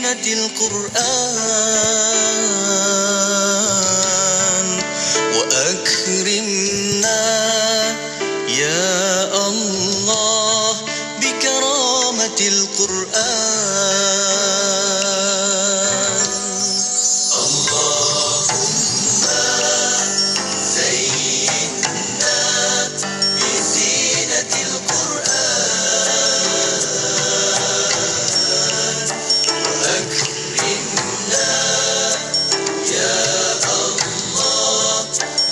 القرآن وأكرمنا يا الله بكرامة القرآن اللهم زينا بزينة القرآن وأكرمنا يا الله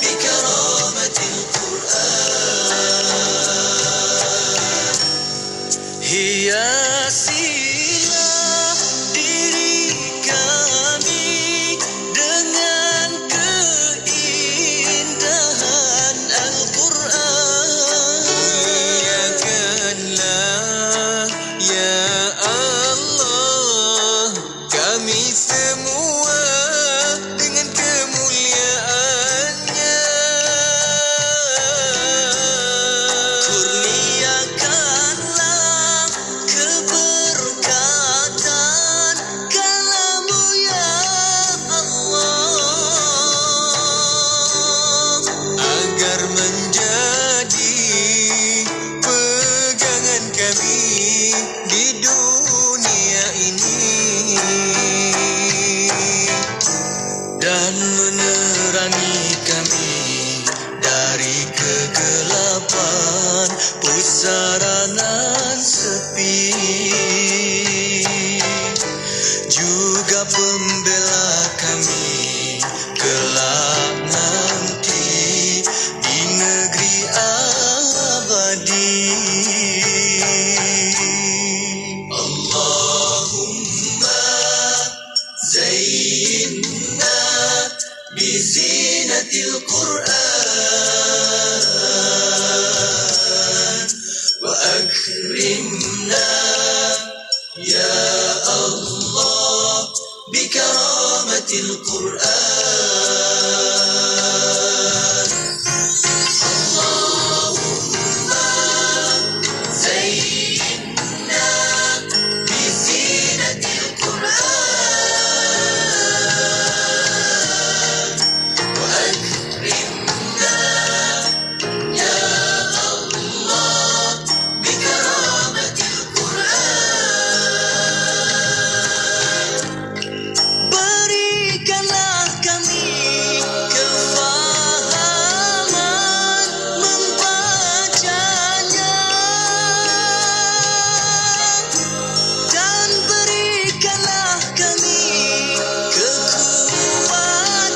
بكرامة القرآن هي silah diri kami dengan keindahan Al-Quran. Muliakanlah ya Allah kami semua dengan kemuliaannya. Kurniakanlah keberkatan kalamu ya Allah agar menjadi pegangan kami di dunia ini dan menerangi kami dari kegelapan pusara nan sepi, juga pembela kami kelak nanti di negeri abadi. Allahumma zayyinna bizinatil Qur'an wa akrimna ya Allah bikaramatil Qur'an. Allahumma zayyinna bizinatil Qur'an wa akrimna ya Allah bikaramatil Qur'an. Berikanlah kami kefahaman membacanya dan berikanlah kami kekuatan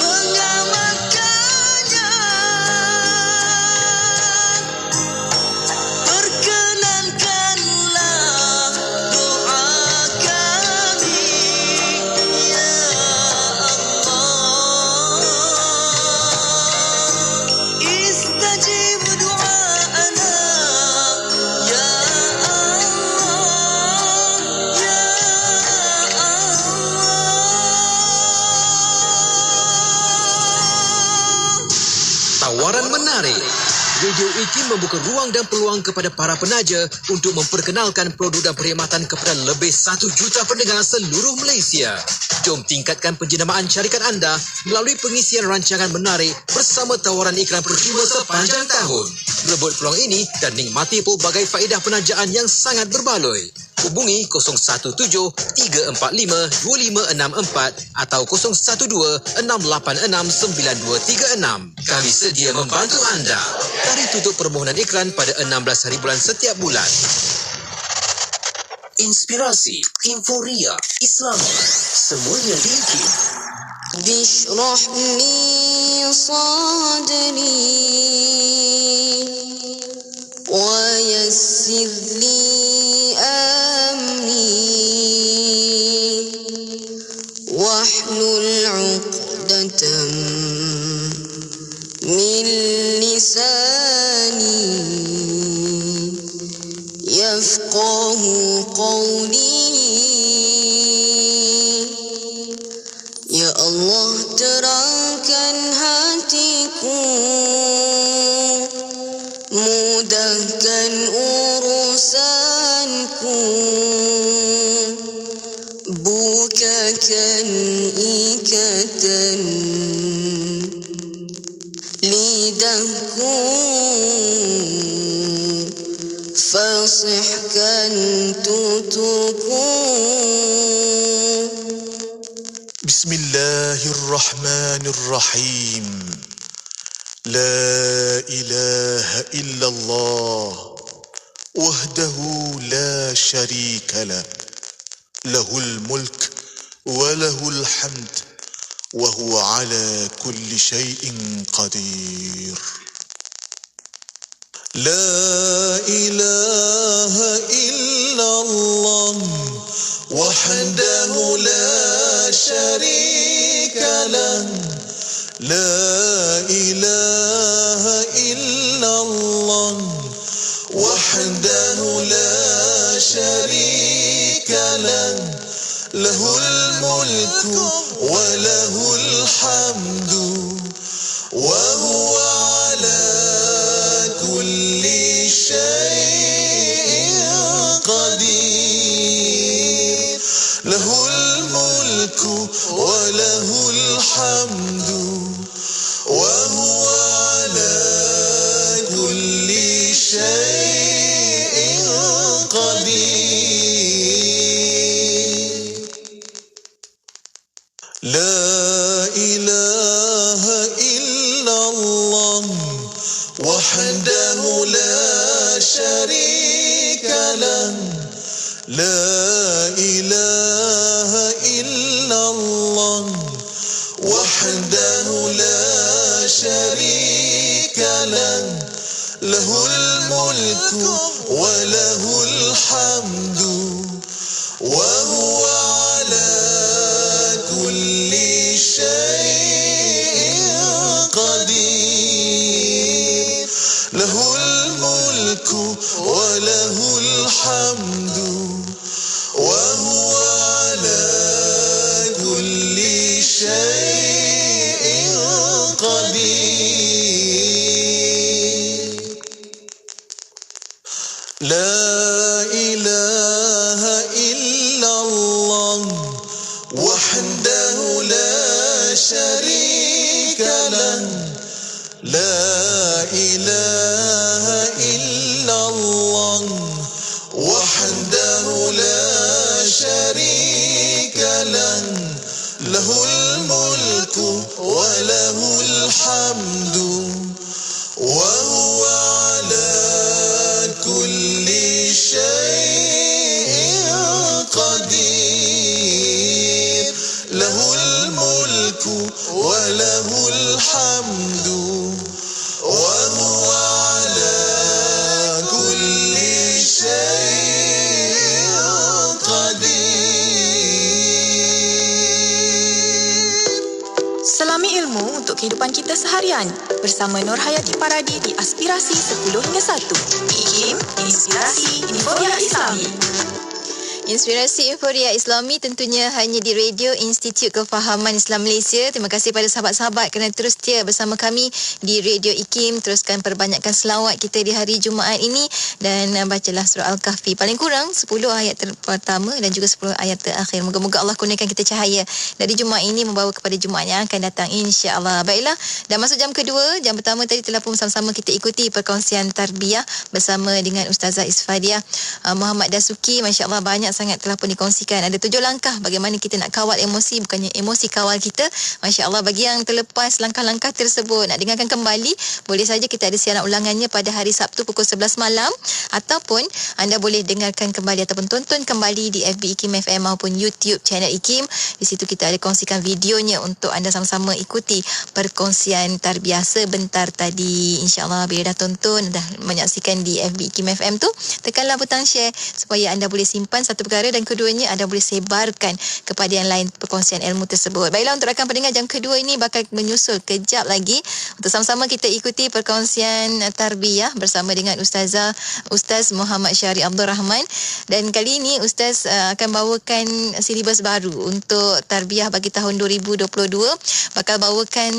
mengamalkannya. Perkenankanlah doa kami ya Allah. Istajib du'ana ya Allah ya Allah. Tawaran menarik. Radio IKIM membuka ruang dan peluang kepada para penaja untuk memperkenalkan produk dan perkhidmatan kepada lebih 1 juta pendengar seluruh Malaysia. Jom tingkatkan penjenamaan syarikat anda melalui pengisian rancangan menarik bersama tawaran iklan percuma sepanjang tahun. Rebut peluang ini dan nikmati pelbagai faedah penajaan yang sangat berbaloi. Hubungi 017-345-2564 atau 012-686-9236. Kami sedia membantu anda. Tarikh tutup permohonan iklan pada 16 hari bulan setiap bulan. Inspirasi, Inforia, Islam, semuanya di IKIM. باشرح لي صدري ويسر لي أمري واحلل عقدة من لساني يفقه قولي. Ya Allah, terangkan hatiku, mudahkan urusan bagaikan ikatan lidahku, fasihkan tuturku. Bismillahirrahmanirrahim. La ilaha illallah wahdahu la syarika lah, lahul mulk wa lahul hamd wa huwa ala kulli syai'in qadir. La ilaha illallah wahdahu la syarika lah, la ilaha illallah wahdahu la syarika lah, lahul mulku wa lahul hamdu wa huwa ala kulli syai'in qadir. Lahul mulku wa lahul hamdu wa huwa ala kulli syai'in qadir. La ilaha illallah wahdahu la syarika lah, la ilaha illallah wahdahu la syarika lah, lahul mulku wa lahul hamdu wa huwa ala kulli syai'in qadir. Lahul mulku wa lahul hamdu wa huwa ala kulli syai'in qadir. La ilaha illallah wahdahu la syarika lah, la ilaha illallah wahdahu la syarika lah, lahul mulku wa lahul hamdu wa huwa ala kulli syai'in qadir. Lahul mulku wa lahul hamdu wa huwa ala kulli syai'in qadir. Selami ilmu untuk kehidupan kita seharian bersama Nur Hayati Paradi di Aspirasi 10 hingga 1. IKIM, Inspirasi Inforia Islami. Inspirasi Inforia Islami tentunya hanya di Radio Institut Kefahaman Islam Malaysia. Terima kasih pada sahabat-sahabat kerana terus setia bersama kami di Radio IKIM. Teruskan perbanyakkan selawat kita di hari Jumaat ini dan bacalah surah Al-Kahfi. Paling kurang 10 ayat pertama dan juga 10 ayat terakhir. Moga-moga Allah kurniakan kita cahaya dari Jumaat ini membawa kepada Jumaat yang akan datang, insya-Allah. Baiklah, dan masuk jam kedua. Jam pertama tadi telah pun sama-sama kita ikuti perkongsian tarbiyah bersama dengan Ustazah Isfadiah Muhammad Dasuki. Masya-Allah, banyak sangat telah pun dikongsikan. Ada 7 langkah bagaimana kita nak kawal emosi, bukannya emosi kawal kita. Masya Allah, bagi yang terlepas langkah-langkah tersebut, nak dengarkan kembali, boleh saja kita ada siaran ulangannya pada hari Sabtu pukul 11 malam, ataupun anda boleh dengarkan kembali ataupun tonton kembali di FB IKIM FM maupun YouTube channel IKIM. Di situ kita ada kongsikan videonya untuk anda sama-sama ikuti perkongsian tarbiyah sebentar tadi. InsyaAllah bila dah tonton, dah menyaksikan di FB IKIM FM tu, tekanlah butang share supaya anda boleh simpan satu perkara, dan keduanya anda boleh sebarkan kepada yang lain perkongsian ilmu tersebut. Baiklah, untuk rakan pendengar, jam kedua ini bakal menyusul kejap lagi untuk sama-sama kita ikuti perkongsian tarbiyah bersama dengan Ustaz Muhammad Syari Abdul Rahman. Dan kali ini Ustaz akan bawakan silibus baru untuk tarbiyah bagi tahun 2022. Bakal bawakan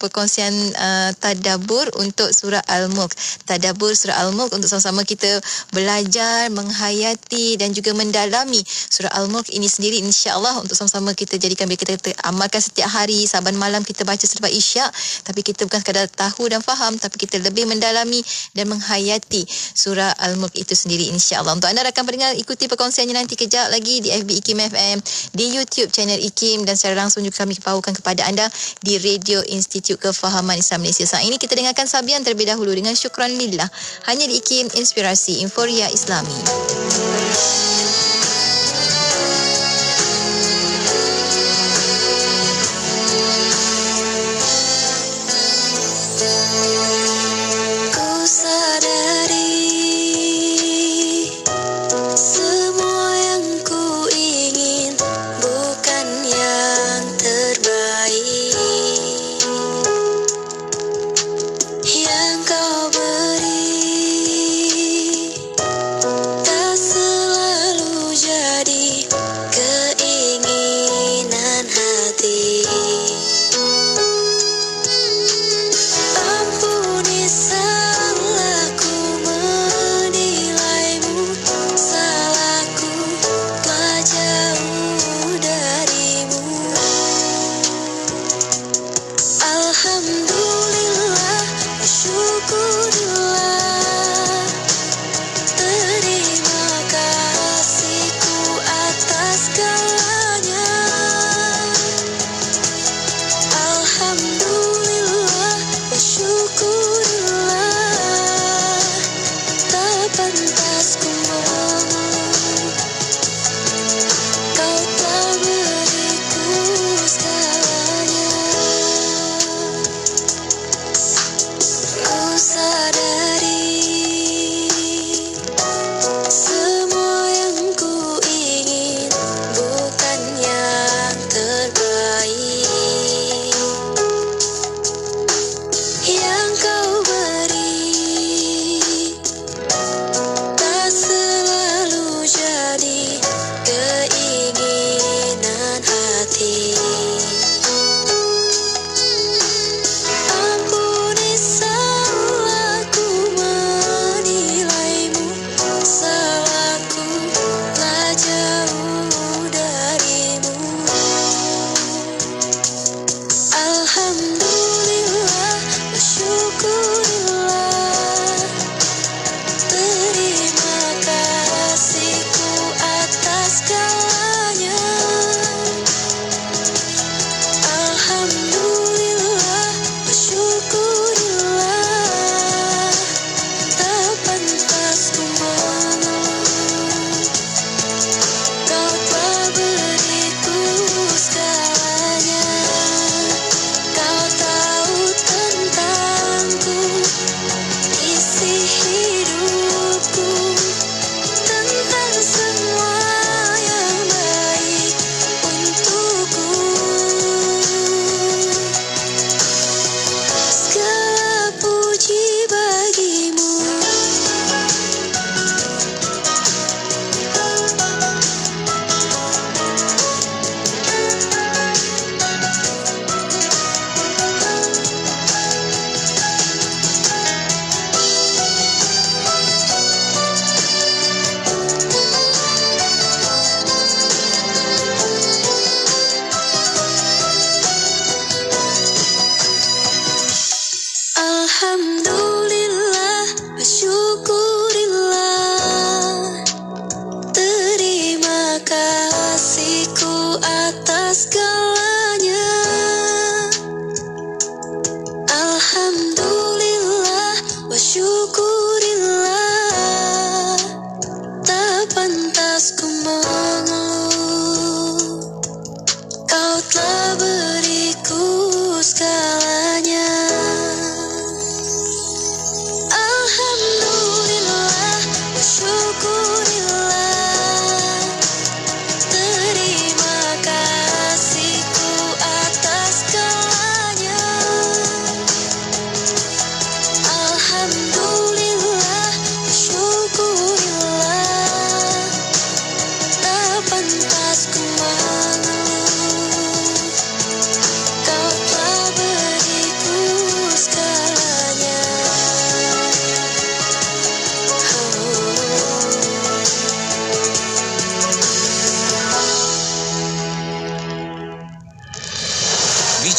perkongsian tadabbur untuk surah Al-Mulk. Tadabbur surah Al-Mulk untuk sama-sama kita belajar, menghayati dan juga mendalami surah Al-Mulk ini sendiri, insya-Allah untuk sama-sama kita jadikan, bila kita amalkan setiap hari, saban malam kita baca selepas Isyak, tapi kita bukan sekadar tahu dan faham, tapi kita lebih mendalami dan menghayati surah Al-Mulk itu sendiri, insya-Allah. Untuk anda rakan pendengar, ikuti perkongsiannya nanti kejap lagi di FB IKIM FM, di YouTube channel IKIM, dan secara langsung juga kami bawakan kepada anda di Radio Institut Kefahaman Islam Malaysia. Saat ini kita dengarkan sabian terlebih dahulu dengan Syukran Lillah, hanya di IKIM Inspirasi Inforia Islami.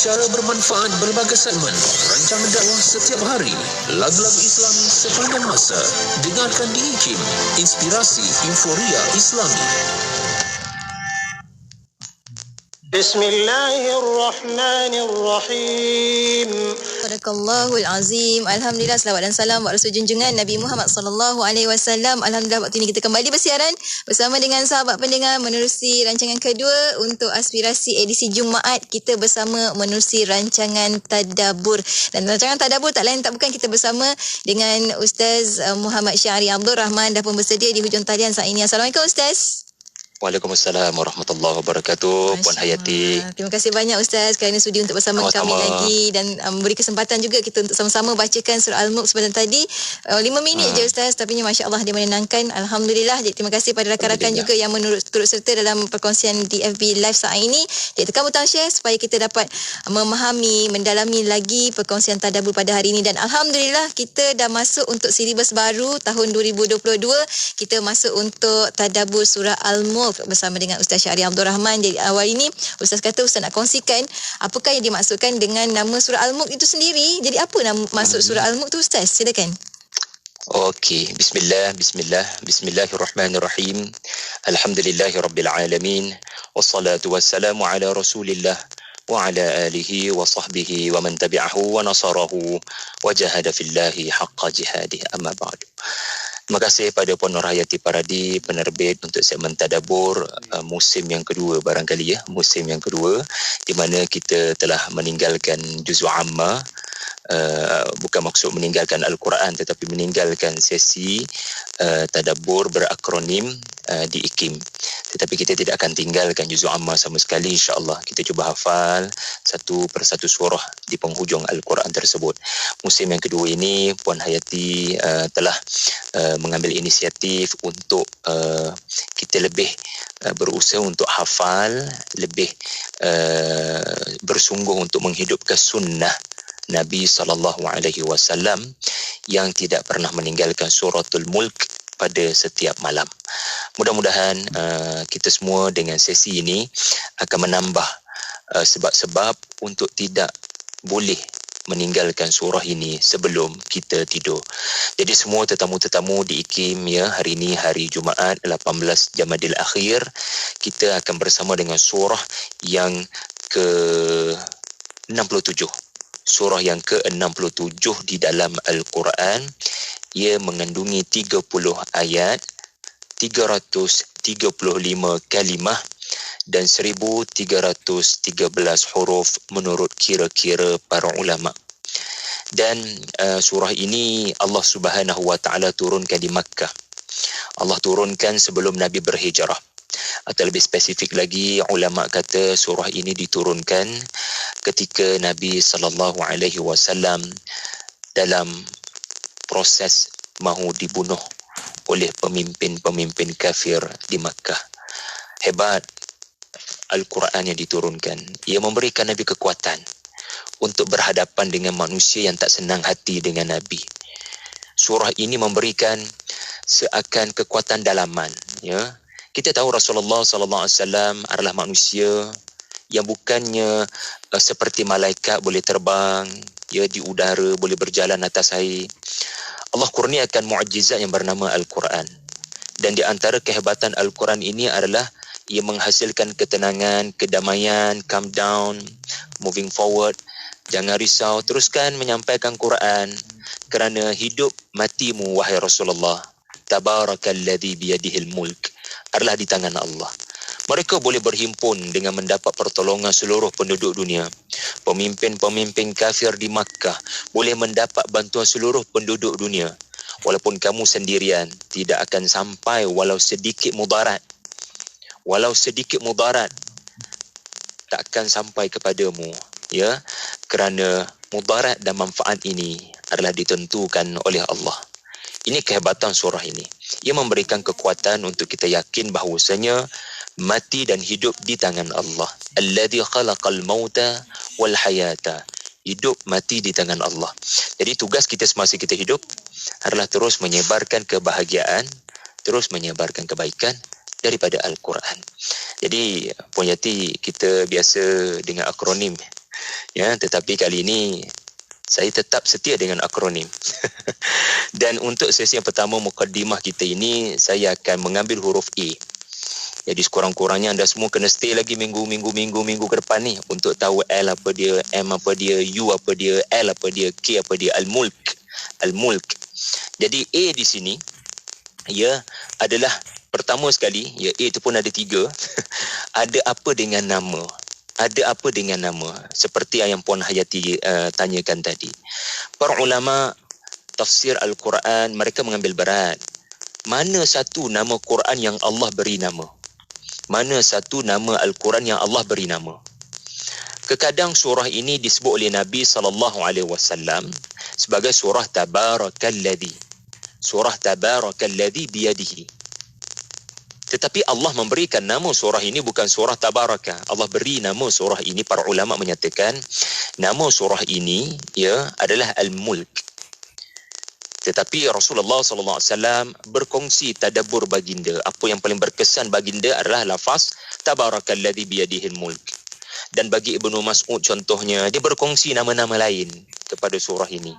secara bermanfaat berbagai segmen rancangan dakwah setiap hari, lagu-lagu Islami sepanjang masa. Dengarkan di IKIM, Inspirasi Inforia Islami. Bismillahirrahmanirrahim. Sadaqallahul azim. Alhamdulillah, selawat dan salam buat Rasul junjungan Nabi Muhammad sallallahu alaihi wasallam. Alhamdulillah, waktu ini kita kembali bersiaran bersama dengan sahabat pendengar menerusi rancangan kedua untuk aspirasi edisi Jumaat. Kita bersama menerusi rancangan Tadabbur. Dan rancangan Tadabbur tak lain tak bukan kita bersama dengan Ustaz Muhammad Syahri Abdul Rahman dah pun bersedia di hujung talian saat ini. Assalamualaikum Ustaz. Waalaikumsalam warahmatullahi wabarakatuh. Puan Hayati. Terima kasih banyak Ustaz kerana sudi untuk bersama kami lagi dan memberi kesempatan juga kita untuk sama-sama bacakan surah Al-Mulk sebentar tadi. 5 minit je Ustaz, tapi Masya Allah dia menenangkan. Alhamdulillah. Jadi terima kasih pada rakan-rakan juga yang turut serta dalam perkongsian di FB Live saat ini. Jadi tekan butang share supaya kita dapat memahami, mendalami lagi perkongsian Tadabbur pada hari ini. Dan Alhamdulillah kita dah masuk untuk silibus baru tahun 2022. Kita masuk untuk Tadabbur surah Al-Mulk bersama dengan Ustaz Syahri Abdul Rahman. Jadi awal ini Ustaz kata Ustaz nak kongsikan apakah yang dimaksudkan dengan nama surah Al-Mulk itu sendiri. Jadi apa nama maksud surah Al-Mulk tu Ustaz? Silakan. Okey, bismillahirrahmanirrahim. Alhamdulillahirabbil alamin. Wassalatu wassalamu ala Rasulillah wa ala alihi wa sahbihi wa man tabi'ahu wa nasarahu wa jahada fillahi haqqa jihadih. Amma ba'du. Terima kasih pada Puan Nur Hayati Paradi, penerbit untuk segmen Tadabbur musim yang kedua barangkali ya, musim yang kedua di mana kita telah meninggalkan juz'u amma. Bukan maksud meninggalkan Al-Quran tetapi meninggalkan sesi Tadabbur berakronim di IKIM. Tetapi kita tidak akan tinggalkan juz'u amma sama sekali, insya-Allah. Kita cuba hafal satu persatu surah di penghujung Al-Quran tersebut. Musim yang kedua ini Puan Hayati telah mengambil inisiatif untuk kita lebih berusaha untuk hafal, lebih bersungguh untuk menghidupkan sunnah Nabi SAW yang tidak pernah meninggalkan suratul Mulk pada setiap malam. Mudah-mudahan kita semua dengan sesi ini akan menambah sebab-sebab untuk tidak boleh meninggalkan surah ini sebelum kita tidur. Jadi semua tetamu-tetamu di IKIM ya, hari ini hari Jumaat 18 Jamadil Akhir, kita akan bersama dengan surah yang ke-67. Surah yang ke-67 di dalam Al-Quran. Ia mengandungi 30 ayat, 335 kalimah dan 1313 huruf menurut kira-kira para ulama. Dan surah ini Allah Subhanahu wa taala turunkan di Makkah. Allah turunkan sebelum Nabi berhijrah. Atau lebih spesifik lagi, ulama kata surah ini diturunkan ketika Nabi SAW dalam proses mahu dibunuh oleh pemimpin-pemimpin kafir di Makkah. Hebat Al-Quran yang diturunkan. Ia memberikan Nabi kekuatan untuk berhadapan dengan manusia yang tak senang hati dengan Nabi. Surah ini memberikan seakan kekuatan dalaman, ya. Kita tahu Rasulullah SAW adalah manusia yang bukannya seperti malaikat boleh terbang, ya, di udara, boleh berjalan atas air. Allah kurniakan mukjizat yang bernama Al-Quran. Dan di antara kehebatan Al-Quran ini adalah ia menghasilkan ketenangan, kedamaian, calm down, moving forward. Jangan risau, teruskan menyampaikan Quran. Kerana hidup matimu, wahai Rasulullah, tabarakalladzi biyadihil mulk, adalah di tangan Allah. Mereka boleh berhimpun dengan mendapat pertolongan seluruh penduduk dunia. Pemimpin-pemimpin kafir di Makkah boleh mendapat bantuan seluruh penduduk dunia. Walaupun kamu sendirian, tidak akan sampai walau sedikit mudarat. Walau sedikit mudarat takkan sampai kepadamu, ya, kerana mudarat dan manfaat ini adalah ditentukan oleh Allah. Ini kehebatan surah ini. Ia memberikan kekuatan untuk kita yakin bahawasanya mati dan hidup di tangan Allah. Alladzi khalaqal mauta wal hayata. Hidup mati di tangan Allah. Jadi tugas kita semasa kita hidup adalah terus menyebarkan kebahagiaan, terus menyebarkan kebaikan daripada Al-Quran. Jadi Puan Yati, kita biasa dengan akronim Ya, tetapi kali ini saya tetap setia dengan akronim. Dan untuk sesi yang pertama mukaddimah kita ini, saya akan mengambil huruf A. Jadi sekurang-kurangnya anda semua kena stay lagi minggu ke depan ni untuk tahu L apa dia, M apa dia, U apa dia, L apa dia, K apa dia, Al-Mulk. Jadi A di sini ya adalah pertama sekali, ya A itu pun ada 3. Ada apa dengan nama? Ada apa dengan nama? Seperti yang Puan Hayati tanyakan tadi. Para ulama tafsir Al-Quran mereka mengambil berat. Mana satu nama Quran yang Allah beri nama? Mana satu nama Al-Quran yang Allah beri nama? Kekadang surah ini disebut oleh Nabi SAW sebagai surah Tabarakalladzi. Surah Tabarakalladzi biyadihi. Tetapi Allah memberikan nama surah ini bukan surah Tabaraka. Allah beri nama surah ini, para ulama menyatakan nama surah ini ya adalah Al-Mulk. Tetapi Rasulullah SAW berkongsi tadabbur baginda. Apa yang paling berkesan baginda adalah lafaz Tabarakalladzi biyadihil mulk. Dan bagi Ibnu Mas'ud contohnya, dia berkongsi nama-nama lain kepada surah ini.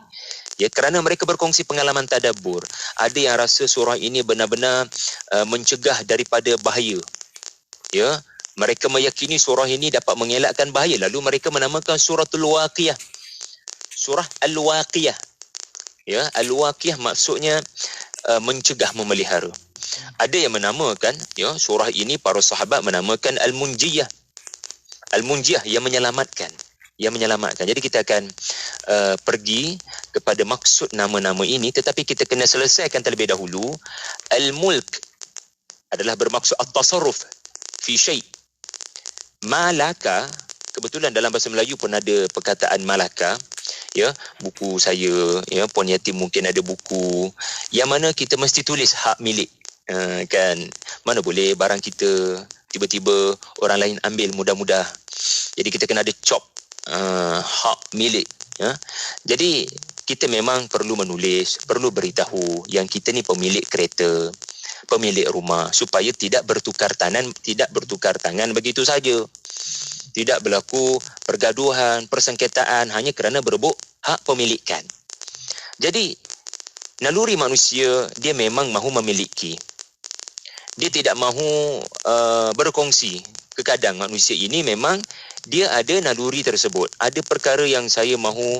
Ya, kerana mereka berkongsi pengalaman tadabbur. Ada yang rasa surah ini benar-benar mencegah daripada bahaya. Ya, mereka meyakini surah ini dapat mengelakkan bahaya. Lalu mereka menamakan suratul Waqiyah. Surah Al-Waqiyah. Ya, Al-Waqiyah maksudnya mencegah, memelihara. Ada yang menamakan ya surah ini, para sahabat menamakan Al-Munjiyah. Al-Munjiyah yang menyelamatkan. Jadi kita akan pergi kepada maksud nama-nama ini, tetapi kita kena selesaikan terlebih dahulu. Al-Mulk adalah bermaksud at-tasarruf fi syai'. Malaka, kebetulan dalam bahasa Melayu pun ada perkataan malaka. Ya, buku saya, ya, Puan Yati mungkin ada buku yang mana kita mesti tulis hak milik. Kan, mana boleh barang kita tiba-tiba orang lain ambil mudah-mudah. Jadi kita kena ada chop hak milik. Ya. Jadi kita memang perlu menulis, perlu beritahu yang kita ni pemilik kereta, pemilik rumah, supaya tidak bertukar tangan begitu saja. Tidak berlaku pergaduhan, persengketaan hanya kerana berebut hak pemilikan. Jadi, naluri manusia, dia memang mahu memiliki. Dia tidak mahu berkongsi. Kadang manusia ini memang dia ada naluri tersebut. Ada perkara yang saya mahu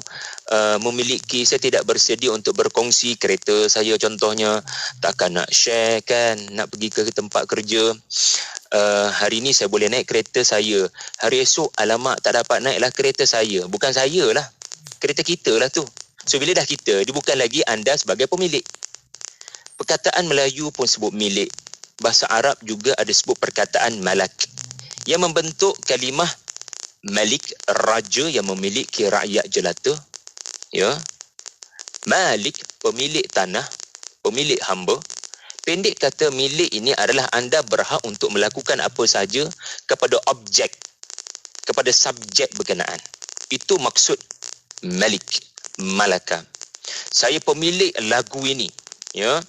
memiliki, saya tidak bersedia untuk berkongsi. Kereta saya contohnya, takkan nak share kan, nak pergi ke tempat kerja. Hari ni saya boleh naik kereta saya, hari esok alamak tak dapat naiklah kereta saya. Bukan saya lah, kereta kita lah tu. So bila dah kita, dia bukan lagi anda sebagai pemilik. Perkataan Melayu pun sebut milik. Bahasa Arab juga ada sebut perkataan malak, yang membentuk kalimah malik, raja yang memiliki rakyat jelata. Ya, malik, pemilik tanah, pemilik hamba. Pendek kata, milik ini adalah anda berhak untuk melakukan apa saja kepada objek, kepada subjek berkenaan. Itu maksud malik, malaka. Saya pemilik lagu ini. Ya,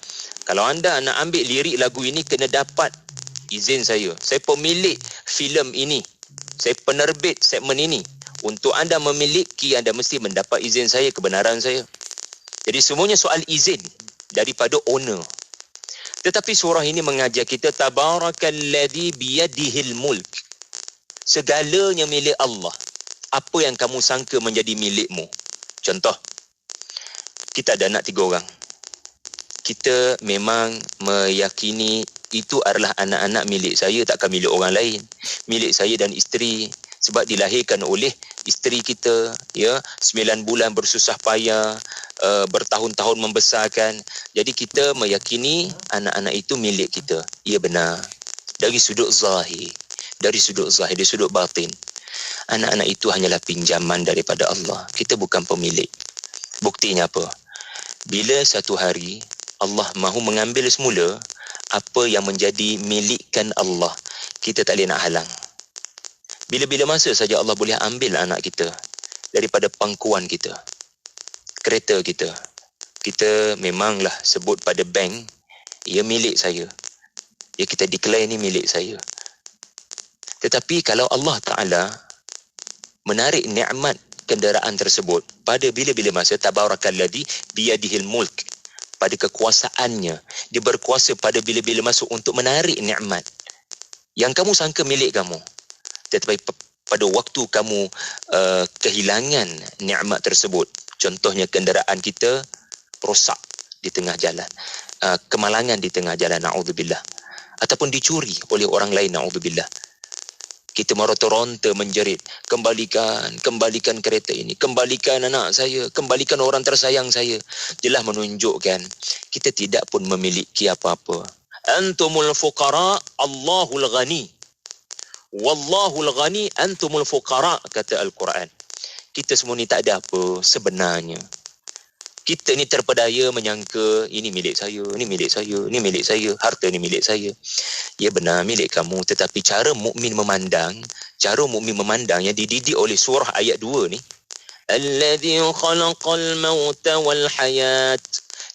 kalau anda nak ambil lirik lagu ini, kena dapat izin saya. Saya pemilik filem ini. Saya penerbit segmen ini. Untuk anda memiliki, anda mesti mendapat izin saya, kebenaran saya. Jadi semuanya soal izin daripada owner. Tetapi surah ini mengajar kita Tabarakalladzi biyadihil mulk. Segalanya milik Allah. Apa yang kamu sangka menjadi milikmu. Contoh, kita ada anak 3 orang. Kita memang meyakini itu adalah anak-anak milik saya, takkan milik orang lain. Milik saya dan isteri, sebab dilahirkan oleh isteri kita, ya, 9 bulan bersusah payah, bertahun-tahun membesarkan. Jadi kita meyakini anak-anak itu milik kita. Ia benar. Dari sudut zahir, dari sudut batin, anak-anak itu hanyalah pinjaman daripada Allah. Kita bukan pemilik. Buktinya apa? Bila satu hari Allah mahu mengambil semula apa yang menjadi milikkan Allah, kita tak boleh nak halang. Bila-bila masa saja Allah boleh ambil anak kita daripada pangkuan kita, kereta kita. Kita memanglah sebut pada bank, ia milik saya. Ya, kita declare ni milik saya. Tetapi kalau Allah Ta'ala menarik nikmat kenderaan tersebut pada bila-bila masa. Tabarakalladzi biyadihil mulk, pada kekuasaannya dia berkuasa pada bila-bila masa untuk menarik nikmat yang kamu sangka milik kamu, tetapi pada waktu kamu kehilangan nikmat tersebut, contohnya kenderaan kita rosak di tengah jalan, kemalangan di tengah jalan, na'udzubillah, ataupun dicuri oleh orang lain, na'udzubillah, kita meronta-ronta menjerit, kembalikan kereta ini, kembalikan anak saya, kembalikan orang tersayang saya. Jelas menunjukkan kita tidak pun memiliki apa-apa. Antumul fuqara, Allahul ghani. Wallahul ghani, antumul fuqara, kata Al-Quran. Kita semua ni tak ada apa sebenarnya. Kita ni terpedaya menyangka ini milik saya, ini milik saya, ini milik saya, harta ni milik saya. Ya benar milik kamu, tetapi cara mukmin memandang yang dididik oleh surah ayat 2 ni, alladzi khalaqal mauta wal hayat,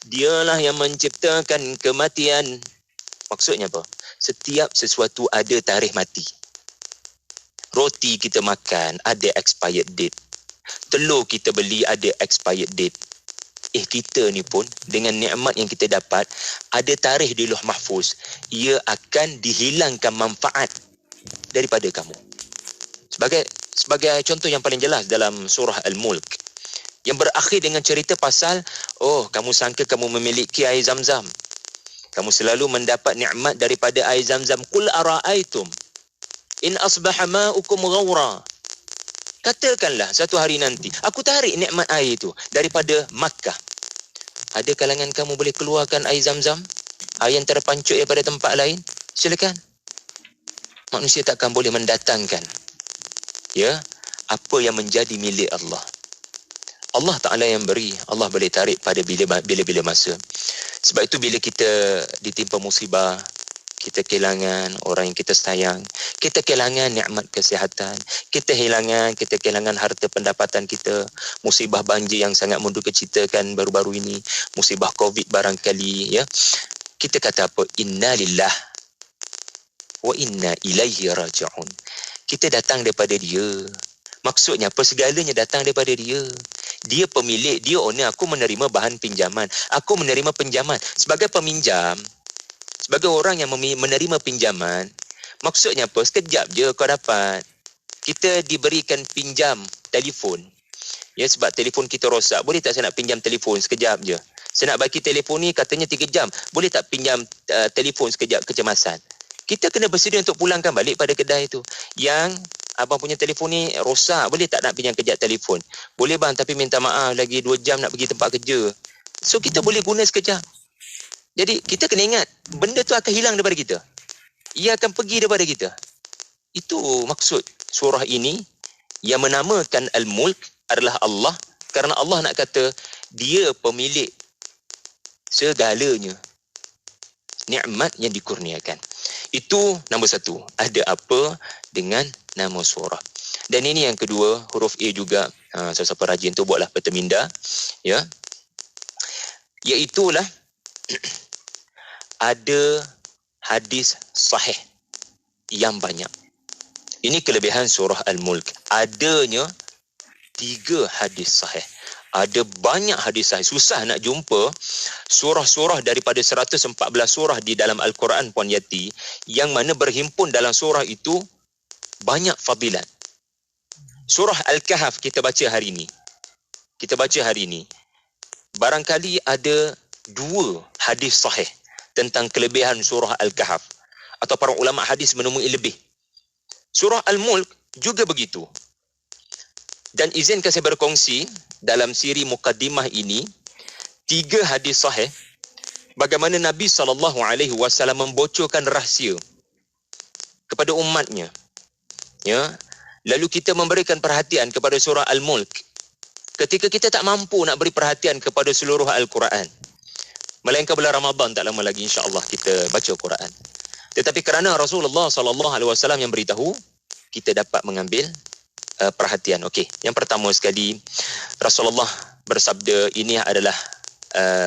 dialah yang menciptakan kematian. Maksudnya apa? Setiap sesuatu ada tarikh mati. Roti kita makan ada expired date. Telur kita beli ada expired date. Kita ni pun dengan nikmat yang kita dapat ada tarikh di Lauh Mahfuz, ia akan dihilangkan manfaat daripada kamu. Sebagai contoh yang paling jelas dalam surah Al-Mulk yang berakhir dengan cerita pasal kamu sangka kamu memiliki air Zam-Zam, kamu selalu mendapat nikmat daripada air Zam-Zam. Qul ara'aitum in asbaha ma'ukum ghawra, katakanlah satu hari nanti aku tarik nikmat air itu daripada Makkah. Ada kalangan kamu boleh keluarkan air Zam-Zam, air yang terpancut daripada tempat lain? Silakan. Manusia takkan boleh mendatangkan apa yang menjadi milik Allah. Allah Ta'ala yang beri, Allah boleh tarik pada bila-bila masa. Sebab itu bila kita ditimpa musibah, kita kehilangan orang yang kita sayang, kita kehilangan nikmat kesihatan, kita kehilangan harta pendapatan kita, musibah banjir yang sangat mendukacitakan baru-baru ini, musibah Covid barangkali, kita kata apa? Inna lillah wa inna ilaihi raji'un. Kita datang daripada dia. Maksudnya apa? Segalanya datang daripada dia. Dia pemilik, dia owner. Aku menerima bahan pinjaman, aku menerima pinjaman sebagai peminjam. Sebagai orang yang menerima pinjaman, maksudnya apa? Sekejap je kau dapat. Kita diberikan pinjam telefon. Sebab telefon kita rosak. Boleh tak saya nak pinjam telefon sekejap je? Saya nak bagi telefon ni katanya 3 jam. Boleh tak pinjam telefon sekejap, kecemasan? Kita kena bersedia untuk pulangkan balik pada kedai itu. Yang abang punya telefon ni rosak, boleh tak nak pinjam kejap telefon? Boleh bang, tapi minta maaf lagi 2 jam nak pergi tempat kerja. So kita boleh guna sekejap. Jadi kita kena ingat, benda tu akan hilang daripada kita. Ia akan pergi daripada kita. Itu maksud surah ini yang menamakan Al-Mulk adalah Allah. Kerana Allah nak kata, dia pemilik segalanya. Nikmat yang dikurniakan. Itu nombor 1. Ada apa dengan nama surah. Dan ini yang kedua, huruf A juga. Siapa rajin tu buatlah peta minda. Iaitulah ada hadis sahih yang banyak. Ini kelebihan surah Al-Mulk. Adanya 3 hadis sahih. Ada banyak hadis sahih. Susah nak jumpa surah-surah daripada 114 surah di dalam Al-Quran, Puan Yati, yang mana berhimpun dalam surah itu banyak fadilat. Surah Al-Kahf kita baca hari ini. Barangkali ada 2 hadis sahih tentang kelebihan surah Al-Kahf, atau para ulama hadis menemui lebih. Surah Al-Mulk juga begitu. Dan izinkan saya berkongsi dalam siri mukaddimah ini 3 hadis sahih bagaimana Nabi SAW membocorkan rahsia kepada umatnya. Lalu kita memberikan perhatian kepada surah Al-Mulk ketika kita tak mampu nak beri perhatian kepada seluruh Al-Quran. Melainkan bulan Ramadan tak lama lagi insya-Allah kita baca Quran. Tetapi kerana Rasulullah SAW yang beritahu, kita dapat mengambil perhatian. Okey, yang pertama sekali Rasulullah bersabda, ini adalah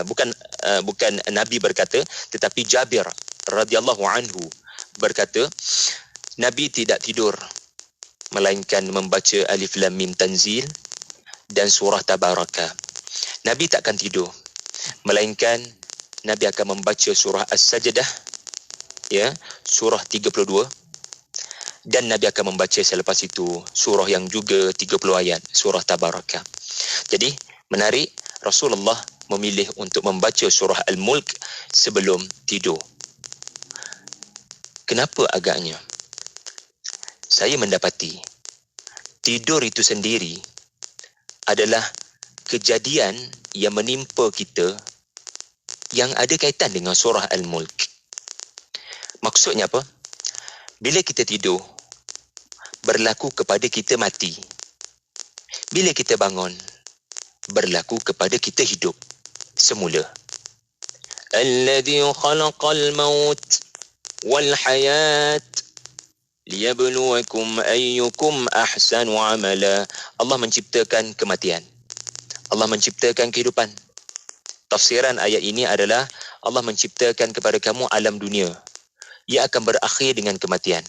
bukan Nabi berkata, tetapi Jabir radhiyallahu anhu berkata, Nabi tidak tidur melainkan membaca Alif Lam Mim Tanzil dan surah Tabaraka. Nabi takkan tidur, melainkan Nabi akan membaca surah As-Sajdah, ya, surah 32, dan Nabi akan membaca selepas itu surah yang juga 30 ayat, surah Tabaraka. Jadi menarik, Rasulullah memilih untuk membaca surah Al-Mulk sebelum tidur. Kenapa agaknya? Saya mendapati tidur itu sendiri adalah kejadian yang menimpa kita yang ada kaitan dengan surah Al-Mulk. Maksudnya apa? Bila kita tidur, berlaku kepada kita mati. Bila kita bangun, berlaku kepada kita hidup semula. Alladhi khalaqal maut wal hayat liyabluwakum ayyukum ahsanu amala. Allah menciptakan kematian. Allah menciptakan kehidupan. Tafsiran ayat ini adalah Allah menciptakan kepada kamu alam dunia. Ia akan berakhir dengan kematian.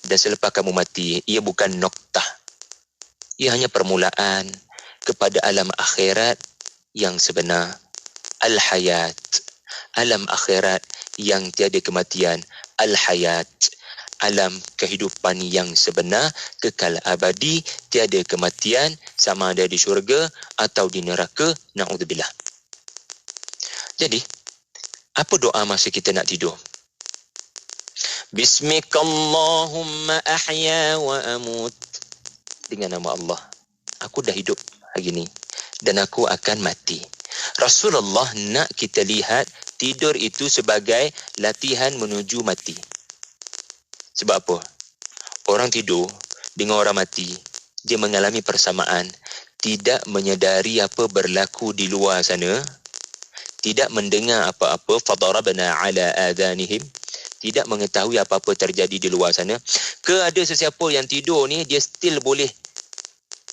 Dan selepas kamu mati, ia bukan noktah. Ia hanya permulaan kepada alam akhirat yang sebenar. Al-Hayat. Alam akhirat yang tiada kematian. Al-Hayat. Alam kehidupan yang sebenar, kekal abadi, tiada kematian, sama ada di syurga atau di neraka. Na'udzubillah. Jadi, apa doa masa kita nak tidur? Bismikallahumma ahya wa amut. Dengan nama Allah, aku dah hidup hari ni dan aku akan mati. Rasulullah nak kita lihat tidur itu sebagai latihan menuju mati. Sebab apa? Orang tidur dengan orang mati, dia mengalami persamaan, tidak menyedari apa berlaku di luar sana, tidak mendengar apa-apa, fadarabna ala adhanihim, tidak mengetahui apa-apa terjadi di luar sana. Ada sesiapa yang tidur ni, dia still boleh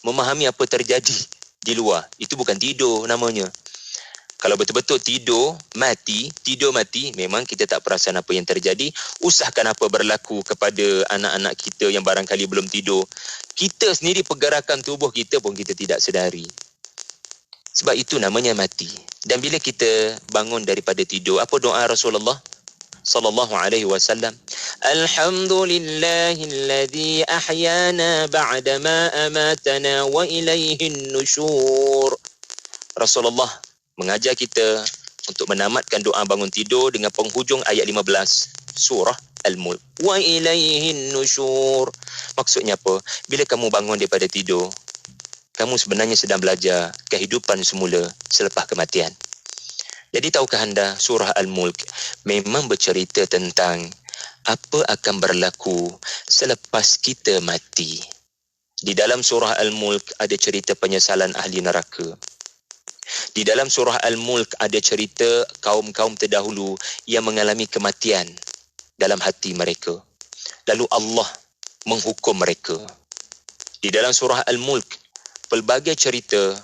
memahami apa terjadi di luar. Itu bukan tidur namanya. Kalau betul-betul tidur mati, memang kita tak perasan apa yang terjadi. Usahkan apa berlaku kepada anak-anak kita yang barangkali belum tidur. Kita sendiri, pergerakan tubuh kita pun kita tidak sedari. Sebab itu namanya mati. Dan bila kita bangun daripada tidur, apa doa Rasulullah sallallahu alaihi wasallam? Alhamdulillahilladzi ahyana ba'da ma amatana wa ilaihin nusyur. Rasulullah mengajar kita untuk menamatkan doa bangun tidur dengan penghujung ayat 15 surah Al-Mulk. Wa ilaihin nusyur. Maksudnya apa? Bila kamu bangun daripada tidur, kamu sebenarnya sedang belajar kehidupan semula selepas kematian. Jadi tahukah anda, surah Al-Mulk memang bercerita tentang apa akan berlaku selepas kita mati. Di dalam surah Al-Mulk ada cerita penyesalan ahli neraka. Di dalam surah Al-Mulk ada cerita kaum-kaum terdahulu yang mengalami kematian dalam hati mereka. Lalu Allah menghukum mereka. Di dalam surah Al-Mulk pelbagai cerita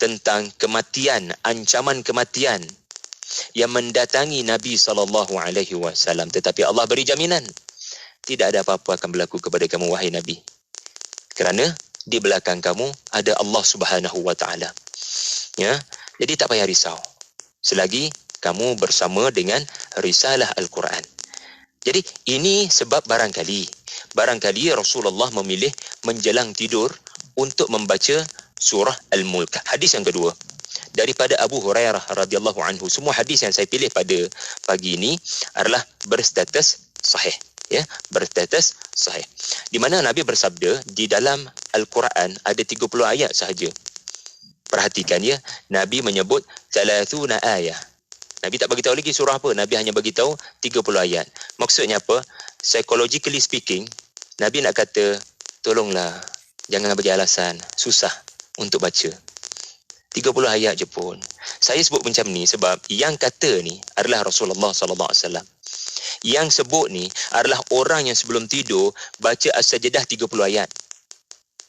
tentang kematian, ancaman kematian yang mendatangi Nabi SAW. Tetapi Allah beri jaminan, tidak ada apa-apa akan berlaku kepada kamu, wahai Nabi. Kerana di belakang kamu ada Allah SWT. Ya, jadi tak payah risau selagi kamu bersama dengan risalah Al-Quran. Jadi ini sebab barangkali Rasulullah memilih menjelang tidur untuk membaca surah Al-Mulk. Hadis yang kedua daripada Abu Hurairah radhiyallahu anhu. Semua hadis yang saya pilih pada pagi ini adalah berstatus sahih, ya, berstatus sahih. Di mana Nabi bersabda, di dalam Al-Quran ada 30 ayat sahaja. Perhatikan, ya, Nabi menyebut 30 ayat. Nabi tak bagi tahu lagi surah apa, Nabi hanya bagi tahu 30 ayat. Maksudnya apa? Psychologically speaking, Nabi nak kata, tolonglah jangan bagi alasan susah untuk baca. 30 ayat je pun. Saya sebut macam ni sebab yang kata ni adalah Rasulullah SAW. Yang sebut ni adalah orang yang sebelum tidur baca As-Sajdah 30 ayat.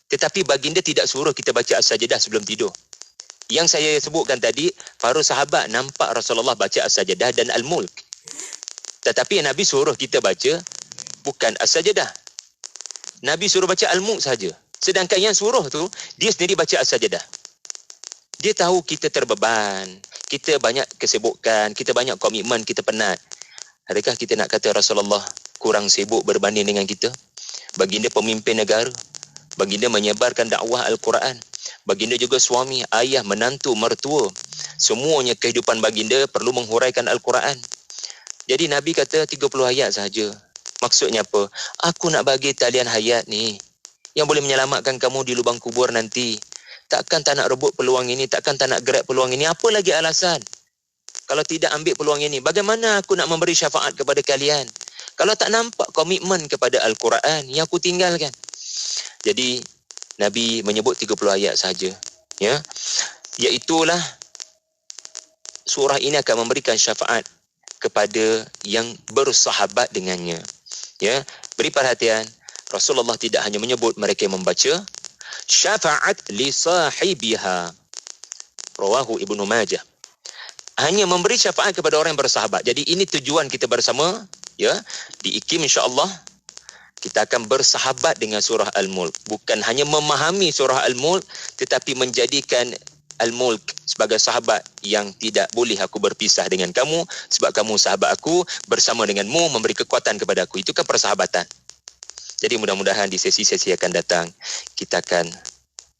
Tetapi baginda tidak suruh kita baca As-Sajdah sebelum tidur. Yang saya sebutkan tadi, para sahabat nampak Rasulullah baca As-Sajdah dan Al-Mulk. Tetapi Nabi suruh kita baca bukan As-Sajdah. Nabi suruh baca Al-Mulk saja. Sedangkan yang suruh tu, dia sendiri baca As-Sajdah. Dia tahu kita terbeban, kita banyak kesibukan, kita banyak komitmen, kita penat. Adakah kita nak kata Rasulullah kurang sibuk berbanding dengan kita? Baginda pemimpin negara, baginda menyebarkan dakwah Al-Quran, baginda juga suami, ayah, menantu, mertua. Semuanya kehidupan baginda perlu menghuraikan Al-Quran. Jadi Nabi kata 30 ayat sahaja. Maksudnya apa? Aku nak bagi talian hayat ni yang boleh menyelamatkan kamu di lubang kubur nanti. Takkan tak nak rebut peluang ini, takkan tak nak grab peluang ini. Apa lagi alasan? Kalau tidak ambil peluang ini, bagaimana aku nak memberi syafaat kepada kalian? Kalau tak nampak komitmen kepada Al-Quran, yang aku tinggalkan. Jadi, Nabi menyebut 30 ayat saja. Ya, iaitulah surah ini akan memberikan syafaat kepada yang bersahabat dengannya. Ya, beri perhatian. Rasulullah tidak hanya menyebut mereka yang membaca, syafaat li sahibiha. Rawahu Ibnu Majah. Hanya memberi syafaat kepada orang yang bersahabat. Jadi ini tujuan kita bersama, ya. Di IKIM insya-Allah kita akan bersahabat dengan surah Al-Mulk. Bukan hanya memahami surah Al-Mulk, tetapi menjadikan Al-Mulk sebagai sahabat yang tidak boleh aku berpisah dengan kamu, sebab kamu sahabat aku, bersama denganmu memberi kekuatan kepada aku. Itu kan persahabatan. Jadi mudah-mudahan di sesi-sesi akan datang kita akan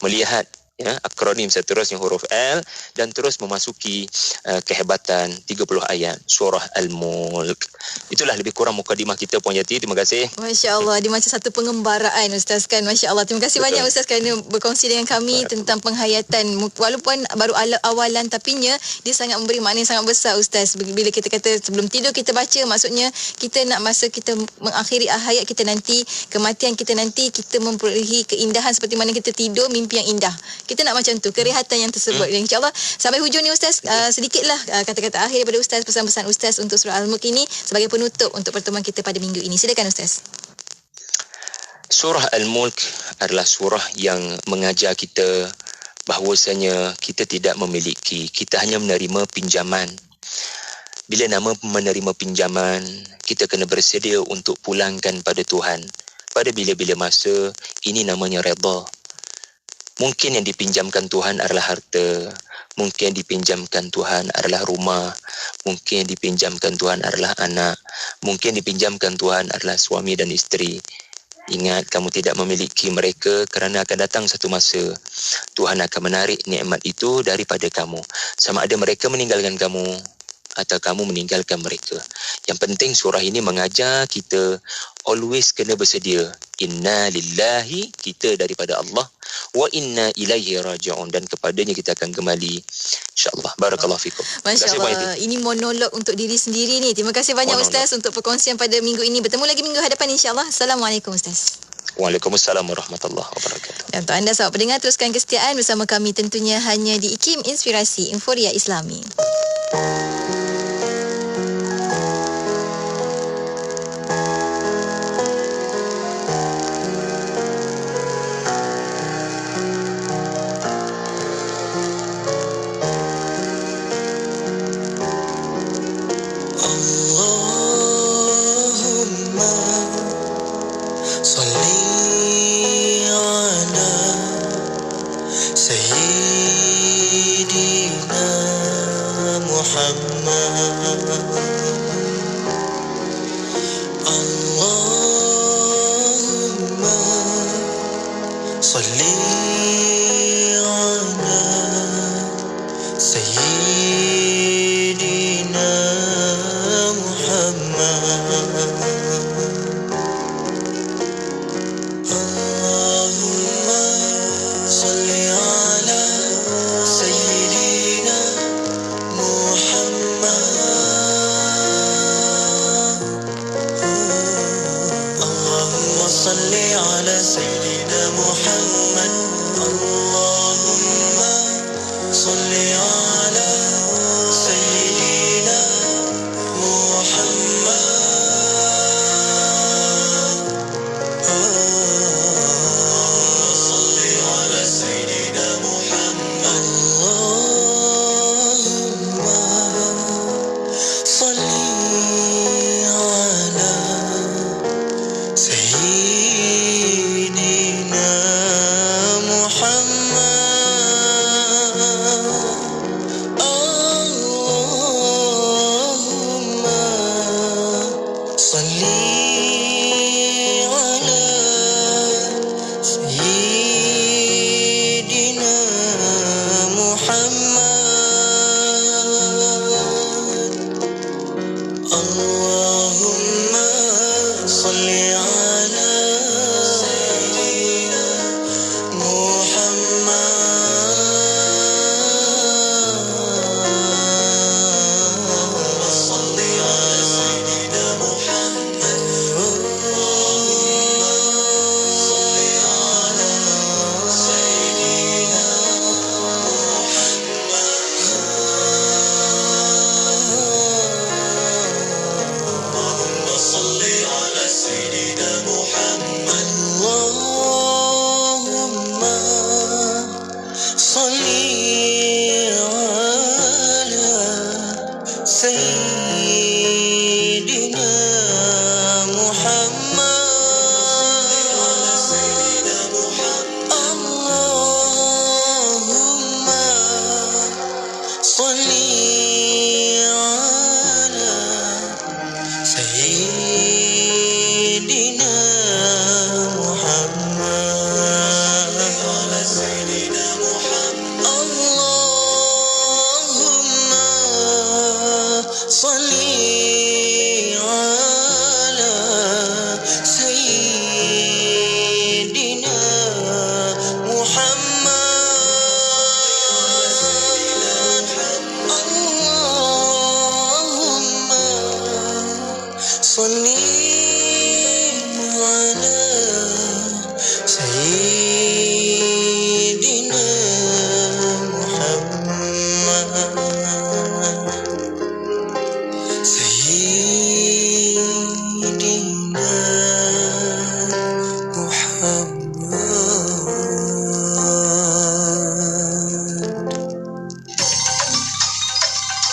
melihat, ya, akronim seterusnya huruf L dan terus memasuki kehebatan 30 ayat surah Al-Mulk. Itulah lebih kurang mukadimah kita, Puan Yati. Terima kasih. Masya Allah, dia macam satu pengembaraan Ustaz kan. Masya Allah. Terima kasih banyak Ustaz kerana berkongsi dengan kami tentang penghayatan. Walaupun baru awalan, tapinya dia sangat memberi makna yang sangat besar Ustaz. Bila kita kata sebelum tidur kita baca, maksudnya kita nak masa kita mengakhiri hayat kita nanti, kematian kita nanti, kita memperolehi keindahan seperti mana kita tidur, mimpi yang indah. Kita nak macam tu, kerehatan yang tersebut. Dan insyaAllah sampai hujung ni Ustaz, sedikitlah kata-kata akhir daripada Ustaz, pesan-pesan Ustaz untuk surah Al-Mulk ini sebagai penutup untuk pertemuan kita pada minggu ini. Silakan Ustaz. Surah Al-Mulk adalah surah yang mengajar kita bahawasanya kita tidak memiliki, kita hanya menerima pinjaman. Bila nama menerima pinjaman, kita kena bersedia untuk pulangkan pada Tuhan pada bila-bila masa. Ini namanya redha. Mungkin yang dipinjamkan Tuhan adalah harta, mungkin dipinjamkan Tuhan adalah rumah, mungkin dipinjamkan Tuhan adalah anak, mungkin dipinjamkan Tuhan adalah suami dan isteri. Ingat, kamu tidak memiliki mereka kerana akan datang satu masa Tuhan akan menarik nikmat itu daripada kamu. Sama ada mereka meninggalkan kamu atau kamu meninggalkan mereka. Yang penting surah ini mengajar kita always kena bersedia. Inna lillahi, kita daripada Allah, wa inna ilaihi raji'un, dan kepadanya kita akan kembali insya-Allah. Barakallahu fikum. Masya-Allah. Ini monolog untuk diri sendiri ni. Terima kasih banyak Ustaz untuk perkongsian pada minggu ini. Bertemu lagi minggu hadapan insya-Allah. Assalamualaikum Ustaz. Waalaikumsalam warahmatullahi wabarakatuh. Dan untuk anda sahabat pendengar, teruskan kesetiaan bersama kami tentunya hanya di IKIM Inspirasi Inforia Islami.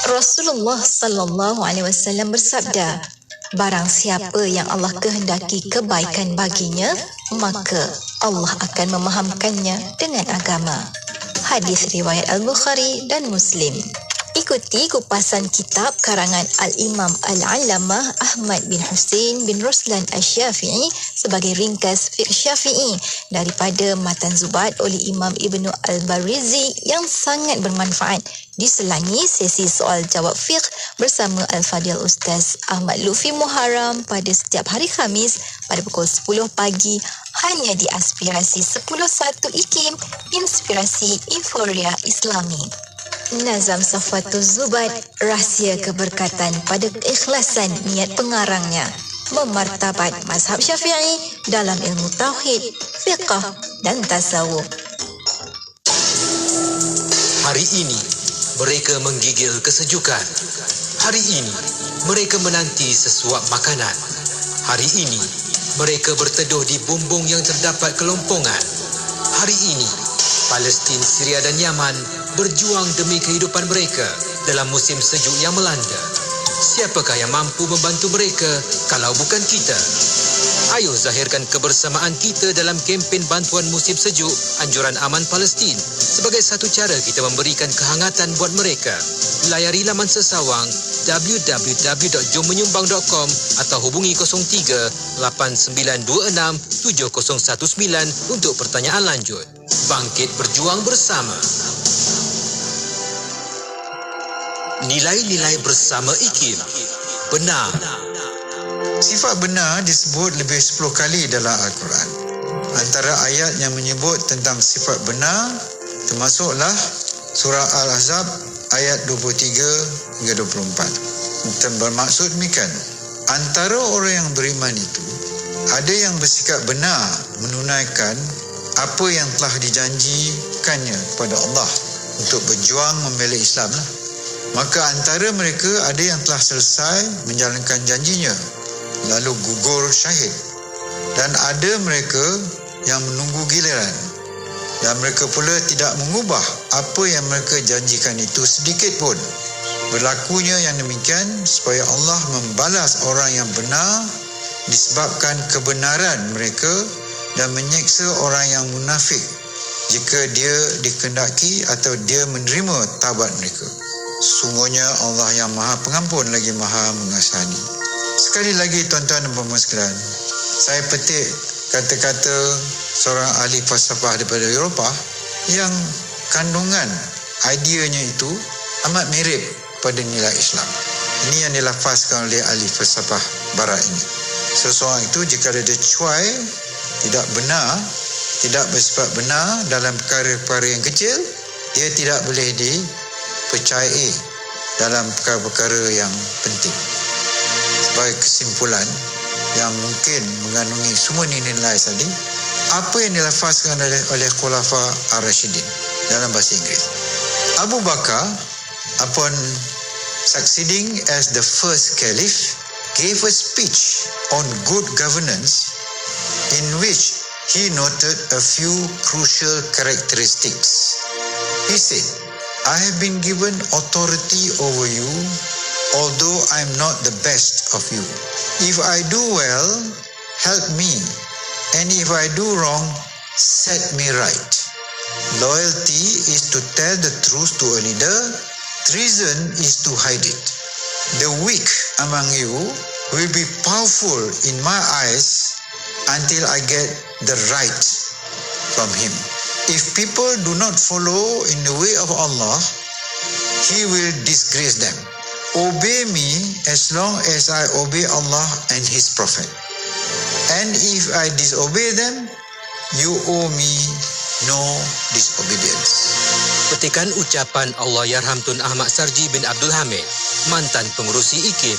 Rasulullah sallallahu alaihi wasallam bersabda, barang siapa yang Allah kehendaki kebaikan baginya, maka Allah akan memahamkannya dengan agama. Hadis riwayat Al-Bukhari dan Muslim. Ikuti kupasan kitab karangan Al-Imam Al-Allamah Ahmad bin Hussein bin Ruslan Asy-Syafi'i sebagai ringkas fiqh Syafi'i daripada Matan Zubat oleh Imam Ibnu Al-Barizi yang sangat bermanfaat. Diselangi sesi soal jawab fiqh bersama Al-Fadil Ustaz Ahmad Lufi Muharram pada setiap hari Khamis pada pukul 10 pagi hanya di Aspirasi 101 IKIM, Inspirasi Euforia Islami. Nazam Safwatul Zubat, rahsia keberkatan pada keikhlasan niat pengarangnya, memartabat mazhab Syafi'i dalam ilmu tauhid, fiqh dan tasawuf. Hari ini, mereka menggigil kesejukan. Hari ini, mereka menanti sesuap makanan. Hari ini, mereka berteduh di bumbung yang terdapat kelompongan. Hari ini, Palestin, Syria dan Yaman berjuang demi kehidupan mereka dalam musim sejuk yang melanda. Siapakah yang mampu membantu mereka kalau bukan kita? Ayo zahirkan kebersamaan kita dalam kempen bantuan musim sejuk Anjuran Aman Palestin sebagai satu cara kita memberikan kehangatan buat mereka. Layari laman sesawang www.jommenyumbang.com atau hubungi 03 8926 7019 untuk pertanyaan lanjut. Bangkit berjuang bersama. Nilai-nilai bersama IKIM. Benar. Sifat benar disebut lebih 10 kali dalam Al-Quran. Antara ayat yang menyebut tentang sifat benar termasuklah surah Al-Ahzab ayat 23 hingga 24. Bermaksud demikian, antara orang yang beriman itu ada yang bersikap benar menunaikan apa yang telah dijanjikannya kepada Allah untuk berjuang membela Islam. Maka antara mereka ada yang telah selesai menjalankan janjinya lalu gugur syahid, dan ada mereka yang menunggu giliran, dan mereka pula tidak mengubah apa yang mereka janjikan itu sedikit pun. Berlakunya yang demikian supaya Allah membalas orang yang benar disebabkan kebenaran mereka dan menyeksa orang yang munafik jika dia dikehendaki atau dia menerima taubat mereka. Sesungguhnya Allah yang Maha Pengampun lagi Maha Mengasihani. Sekali lagi tuan-tuan dan puan-puan sekalian, saya petik kata-kata seorang ahli falsafah daripada Eropah yang kandungan ideanya itu amat mirip pada nilai Islam. Ini yang dilafazkan oleh ahli falsafah barat ini. Seseorang itu jika dia cuai, tidak benar, tidak bersifat benar dalam perkara-perkara yang kecil, dia tidak boleh dipercayai dalam perkara-perkara yang penting. Sebagai kesimpulan yang mungkin mengandungi semua nilai tadi, apa yang dilafazkan oleh Khulafa Ar-Rashidin dalam bahasa Inggeris. Abu Bakar, upon succeeding as the first caliph, gave a speech on good governance in which he noted a few crucial characteristics. He said, I have been given authority over you, although I am not the best of you. If I do well, help me, and if I do wrong, set me right. Loyalty is to tell the truth to a leader, treason is to hide it. The weak among you will be powerful in my eyes until I get the right from him. If people do not follow in the way of Allah, He will disgrace them. Obey me as long as I obey Allah and His Prophet. And if I disobey them, you owe me no disobedience. Petikan ucapan Allahyarham Tun Ahmad Sarji bin Abdul Hamid, mantan pengurusi IKIM.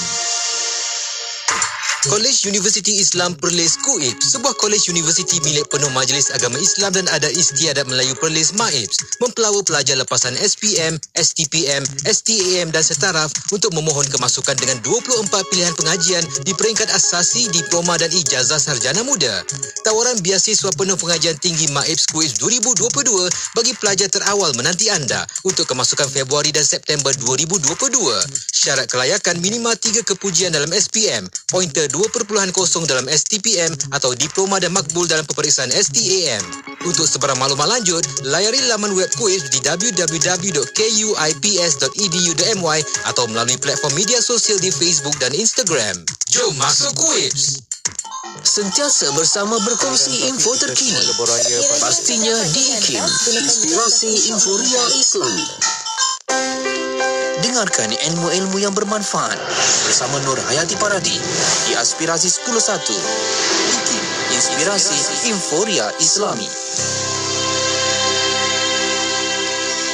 Kolej Universiti Islam Perlis KUIPS, sebuah kolej universiti milik penuh Majlis Agama Islam dan Adat Istiadat Melayu Perlis MAIPS, mempelawa pelajar lepasan SPM, STPM, STAM dan setaraf untuk memohon kemasukan dengan 24 pilihan pengajian di peringkat asasi, diploma dan ijazah sarjana muda. Tawaran beasiswa penuh pengajian tinggi MAIPS KUIPS 2022 bagi pelajar terawal menanti anda untuk kemasukan Februari dan September 2022. Syarat kelayakan minimal 3 kepujian dalam SPM, pointer 2.0 dalam STPM atau diploma dan makbul dalam peperiksaan STAM. Untuk sebarang maklumat lanjut, layari laman web KUIPS di www.kuips.edu.my atau melalui platform media sosial di Facebook dan Instagram. Jom masuk KUIPS! Sentiasa bersama berkongsi info terkini. Pastinya di IKIM, Inspirasi Inforia Islami. Dengarkan ilmu-ilmu yang bermanfaat bersama Nur Hayati Paradi di Aspirasi 10.1. IKIM, Inspirasi Inforia Islami.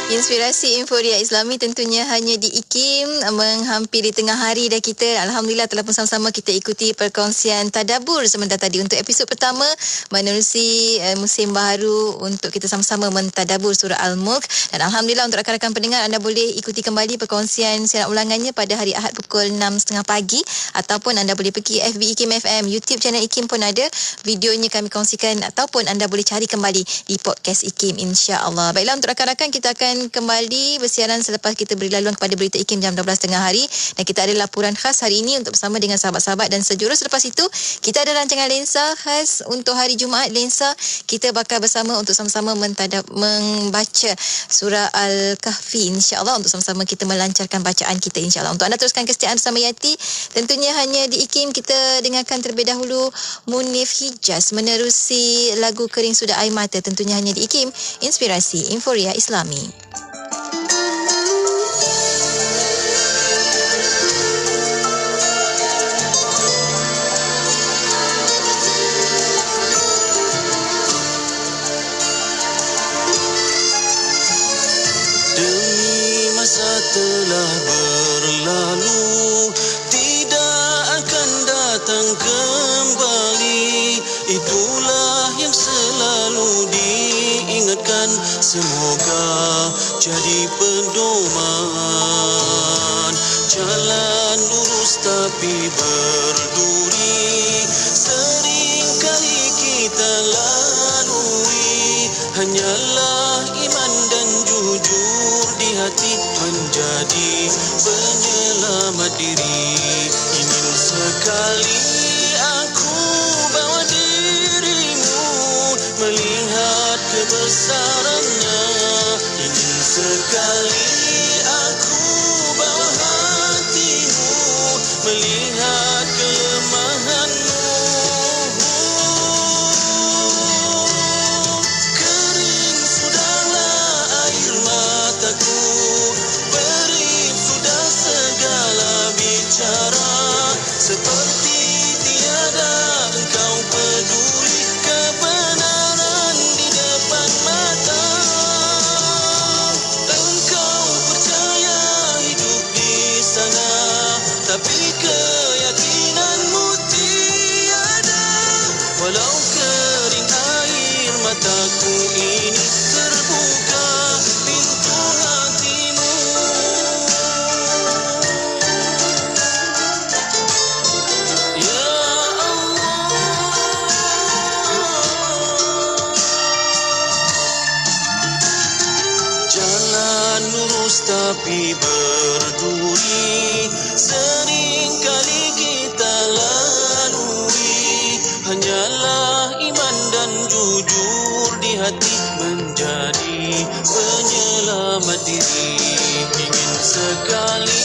Inspirasi Inforia Islami tentunya hanya di IKIM, menghampiri tengah hari dah kita. Alhamdulillah telah bersama-sama kita ikuti perkongsian tadabbur sebentar tadi untuk episod pertama menerusi musim baharu untuk kita sama-sama mentadabbur surah Al-Mulk. Dan Alhamdulillah untuk rakan-rakan pendengar, anda boleh ikuti kembali perkongsian siaran ulangannya pada hari Ahad pukul 6.30 pagi ataupun anda boleh pergi FB IKIM FM, YouTube channel IKIM pun ada videonya kami kongsikan, ataupun anda boleh cari kembali di podcast IKIM, insya-Allah. Baiklah, untuk rakan-rakan kita akan kembali bersiaran selepas kita beri laluan kepada berita IKIM jam 12 tengah hari, dan kita ada laporan khas hari ini untuk bersama dengan sahabat-sahabat dan sejurus. Selepas itu kita ada rancangan lensa khas untuk hari Jumaat. Lensa kita bakal bersama untuk sama-sama membaca surah Al-Kahfi, insya-Allah, untuk sama-sama kita melancarkan bacaan kita, insya-Allah. Untuk anda teruskan kesetiaan bersama Yati, tentunya hanya di IKIM. Kita dengarkan terlebih dahulu Munif Hijaz menerusi lagu Kering Sudah Air Mata, tentunya hanya di IKIM, Inspirasi Inforia Islami. Telah berlalu, tidak akan datang kembali. Itulah yang selalu diingatkan, semoga jadi pedoman. Jalan lurus tapi berduri, seringkali kita lalui. Hanyalah iman dan jujur di hati menjadi penyelamat diri. Ingin sekali aku bawa dirimu melihat kebesarannya. Ingin sekali aku bawa hatimu melihat kelemahanmu. Kering sudahlah air mataku, seperti tiada engkau peduli kebenaran di depan mata. Engkau percaya hidup di sana, tapi keyakinanmu tiada. Walau kering air mataku ini, terbuka pintu hatimu. Tapi berduri, seringkali kita lalui. Hanyalah iman dan jujur di hati menjadi penyelamat diri. Ingin sekali